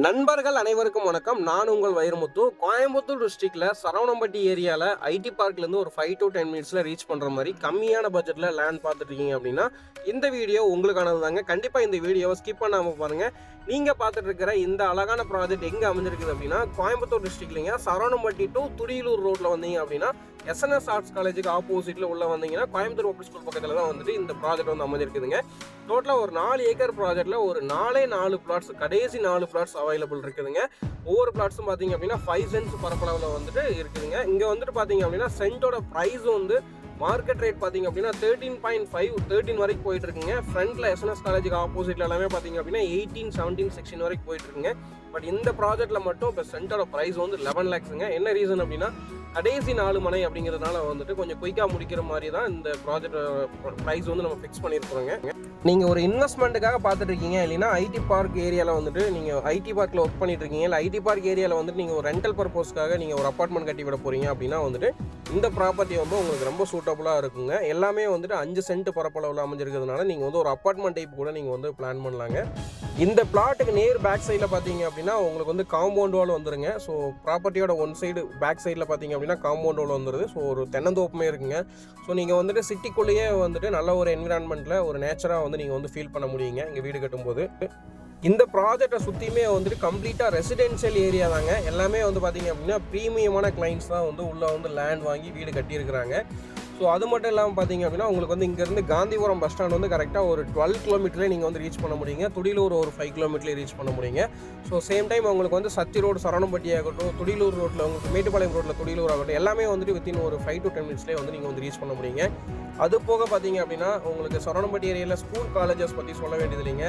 நண்பர்கள் அனைவருக்கும் வணக்கம். நான் உங்கள் வைரமுத்து. கோயம்புத்தூர் டிஸ்ட்ரிக்ட்ல சரவணம்பட்டி ஏரியாவில் ஐடி பார்க்லேருந்து ஒரு 5 to 10 மினிட்ஸில் ரீச் பண்ணுற மாதிரி கம்மியான பட்ஜெட்டில் லேண்ட் பார்த்துட்டு இருக்கீங்க அப்படின்னா இந்த வீடியோ உங்களுக்கானது தாங்க. கண்டிப்பாக இந்த வீடியோவை ஸ்கிப் பண்ணாமல் பாருங்கள். நீங்கள் பார்த்துட்டு இருக்கிற இந்த அழகான ப்ராஜெக்ட் எங்கே அமைஞ்சிருக்குது அப்படின்னா கோயம்புத்தூர் டிஸ்ட்ரிக்ட்லிங்க சரவணம்பட்டி டு துடியலூர் ரோட்டில் வந்தீங்க அப்படின்னா எஸ்என்எஸ் ஆர்ட்ஸ் காலேஜுக்கு ஆப்போசிட்டில் உள்ள வந்தீங்கன்னா கோயம்புத்தூர் பப்ளிக் ஸ்கூல் பக்கத்தில் தான் வந்துட்டு இந்த ப்ராஜெக்ட் வந்து அமைஞ்சிருக்குதுங்க. டோட்டலாக ஒரு 4 ஏக்கர் ப்ராஜெக்டில் ஒரு 4 பிளாட்ஸ், கடைசி 4 பிளாட்ஸ் அவைலபிள் இருக்குதுங்க. ஒவ்வொரு பிளாட்ஸும் பார்த்தீங்க அப்படின்னா 5 சென்ட்ஸ் பரப்பளவில் வந்துட்டு இருக்குதுங்க. இங்கே வந்துட்டு பார்த்தீங்க அப்படின்னா சென்ட்டோட ப்ரைஸ் வந்து மார்க்கெட் ரேட் பார்த்தீங்க அப்படின்னா 13.5 வரைக்கும் போயிட்டு இருக்குங்க. ஃப்ரண்ட்ல எஸ்என்எஸ் காலேஜுக்கு ஆப்போசிட்ல எல்லாமே பார்த்தீங்க அப்படின்னா 18, 17, 16 வரைக்கும் போயிட்டு இருக்குங்க. பட் இந்த ப்ராஜெக்ட்ல மட்டும் இப்போ சென்ட்டோட ப்ரைஸ் வந்து 11 lakhsங்க. என்ன ரீசன் அப்படின்னா கடைசி 4 மனை அப்படிங்கிறதுனால வந்துட்டு கொஞ்சம் குயிக்காக முடிக்கிற மாதிரி தான் இந்த ப்ராஜெக்ட் ப்ரைஸ் வந்து நம்ம ஃபிக்ஸ் பண்ணியிருக்கிறோங்க. நீங்கள் ஒரு இன்வெஸ்ட்மெண்ட்டுக்காக பார்த்துட்டு இருக்கீங்க இல்லைன்னா ஐடி பார்க் ஏரியாவில் வந்துட்டு நீங்கள் ஐடி பார்க்கில் ஒர்க் பண்ணிட்டு இருக்கீங்க, இல்லை ஐடி பார்க் ஏரியாவில் வந்துட்டு நீங்கள் ஒரு ரெண்டல் பர்பஸ்க்காக நீங்கள் ஒரு அப்பார்ட்மெண்ட் கட்டி விட போகிறீங்க அப்படின்னா வந்துட்டு இந்த ப்ராப்பர்ட்டி வந்து உங்களுக்கு ரொம்ப சூட்டபுளாக இருக்குங்க. எல்லாமே வந்துட்டு 5 சென்ட் பரப்பளவில் அமைஞ்சிருக்கிறதுனால நீங்கள் வந்து ஒரு அப்பார்ட்மெண்ட் டைப் கூட நீங்கள் வந்து பிளான் பண்ணலாங்க. இந்த பிளாட்டுக்கு நேர் பேக் சைடில் பார்த்தீங்க அப்படின்னா உங்களுக்கு வந்து காம்பவுண்ட் வால் வந்துருங்க. ஸோ ப்ராப்பர்ட்டியோட ஒன் சைடு பேக் சைடில் பார்த்தீங்க அப்படின்னா காம்பவுண்ட் வால் வந்துடுது. ஸோ ஒரு தென்னந்தோப்புமே இருக்குங்க. ஸோ நீங்கள் வந்துட்டு சிட்டிக்குள்ளேயே வந்துட்டு நல்ல ஒரு என்விரான்மெண்ட்டில் ஒரு நேச்சராக வந்து நீங்கள் வந்து ஃபீல் பண்ண முடியுங்க இங்கே வீடு கட்டும்போது. இந்த ப்ராஜெக்டை சுற்றியுமே வந்துட்டு கம்ப்ளீட்டாக ரெசிடென்ஷியல் ஏரியா தாங்க. எல்லாமே வந்து பார்த்தீங்க அப்படின்னா ப்ரீமியமான கிளைண்ட்ஸ் தான் வந்து உள்ளே வந்து லேண்ட் வாங்கி வீடு கட்டியிருக்கிறாங்க. ஸோ அது மட்டும் இல்லாமல் பார்த்தீங்க அப்படின்னா உங்களுக்கு வந்து இங்கேருந்து காந்திபுரம் பஸ் ஸ்டாண்ட் வந்து கரெக்டாக ஒரு 12 கிலோமீட்டரே நீங்கள் வந்து ரீச் பண்ண முடியுங்க. துடியலூர் ஒரு 5 கிலோமீட்டர்லேயே ரீச் பண்ண முடியுங்க. ஸோ சேம் டைம் உங்களுக்கு வந்து சத்தி ரோடு சரவணம்பட்டி ஆகட்டும், துடியலூர் ரோட்டில் உங்களுக்கு மேட்டுப்பாளையம் ரோட்டில் துடியலூர் ஆகட்டும், எல்லாமே வந்துட்டு வித்தின் ஒரு 5 to 10 மினிட்ஸ்லேயே வந்து நீங்கள் வந்து ரீச் பண்ண முடியுங்க. அது போக பார்த்தீங்க அப்படின்னா உங்களுக்கு சரவணம்பட்டி ஏரியாவில் ஸ்கூல் காலேஜஸ் பற்றி சொல்ல வேண்டியது இல்லைங்க.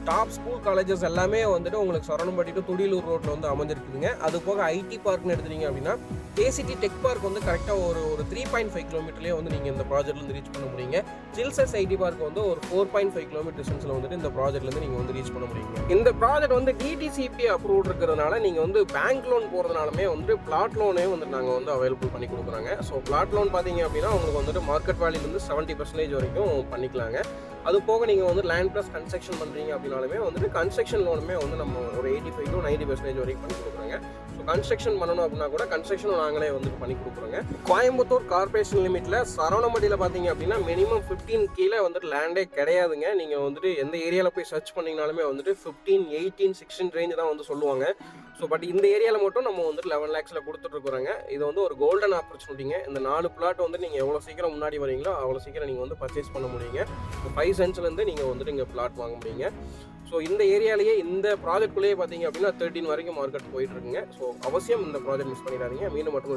டாப் ஸ்கூல் காலேஜஸ் எல்லாமே வந்துட்டு உங்களுக்கு சரவணம்பட்டி டு துடியலூர் ரோட்டில் வந்து அமைஞ்சிருக்குதுங்க. அது போக ஐடி பார்க்னு எடுத்துட்டீங்க அப்படின்னா கேசிடி டெக் பார்க் வந்து கரெக்டாக ஒரு 3.5 கிலோமீட்டர்லேயே வந்து நீங்கள் இந்த ப்ராஜெக்ட்லேருந்து ரீச் பண்ண முடியுங்க. சில்சஸ் ஐடி பார்க் வந்து ஒரு 4.5 கிலோமீட்டர் டிஸ்டன்ஸில் வந்துட்டு இந்த ப்ராஜெக்ட்லேருந்து நீங்கள் வந்து ரீச் பண்ண முடியுங்க. இந்த ப்ராஜெக்ட் வந்து டிடிசிபி அப்ரூவ் இருக்கிறதுனால நீங்கள் வந்து பேங்க் லோன் போகிறதுனாலுமே வந்து பிளாட் லோனே வந்து நாங்கள் வந்து அவைலபிள் பண்ணி கொடுக்குறாங்க. ஸோ பிளாட் லோன் பார்த்தீங்க அப்படின்னா உங்களுக்கு வந்துட்டு மார்க்கெட் வேல்யூ வந்து 70% வரைக்கும் பண்ணிக்கலாங்க. அது போக நீங்கள் வந்து லேண்ட் ப்ளஸ் கன்ஸ்ட்ரக்ஷன் பண்ணுறீங்க அப்படின்னாலுமே வந்துட்டு கன்ஸ்ட்ரக்ஷன் லோனுமே வந்து நம்ம ஒரு 85 to 90% வரைக்கும் பண்ணி கொடுக்குறாங்க. ஸோ கன்ஸ்ட்ரக்ஷன் பண்ணணும் அப்படின்னா கூட கன்ஸ்ட்ரக்ஷனும் நாங்களே வந்துட்டு பண்ணி கொடுக்குறோங்க. கோயம்புத்தூர் கார்பரேஷன் லிமிட்டில் சரவணம்பட்டியில் பார்த்தீங்க அப்படின்னா மினிமம் 15 கீழே வந்துட்டு லேண்டே கிடையாதுங்க. நீங்கள் வந்துட்டு எந்த ஏரியாவில் போய் சர்ச் பண்ணிங்கனாலுமே வந்துட்டு 15, 18, 16 ரேஞ்சு தான் வந்து சொல்லுவாங்க. ஸோ பட் இந்த ஏரியாவில் மட்டும் நம்ம வந்துட்டு 11 lakhsல கொடுத்துட்ருக்குறோங்க. இது வந்து ஒரு கோல்டன் ஆப்பர்ச்சுனிட்டிங்க. இந்த 4 பிளாட் வந்து நீங்கள் எவ்வளோ சீக்கிரம் முன்னாடி வரீங்களோ அவ்வளோ சீக்கிரம் நீங்கள் வந்து பர்ச்சேஸ் பண்ண முடியுங்க. 5 சென்ட்ஸ்லேருந்து நீங்கள் வந்துட்டு இங்கே பிளாட் வாங்க முடியுங்க. ஸோ இந்த ஏரியாலேயே இந்த ப்ராஜெக்ட்குள்ளேயே பார்த்தீங்க அப்படின்னா 13 வரைக்கும் மார்க்கெட் போயிட்டு இருக்குங்க. ஸோ அவசியம் இந்த ப்ராஜெக்ட் மிஸ் பண்ணிடாதீங்க. மீண்டும் மற்றும்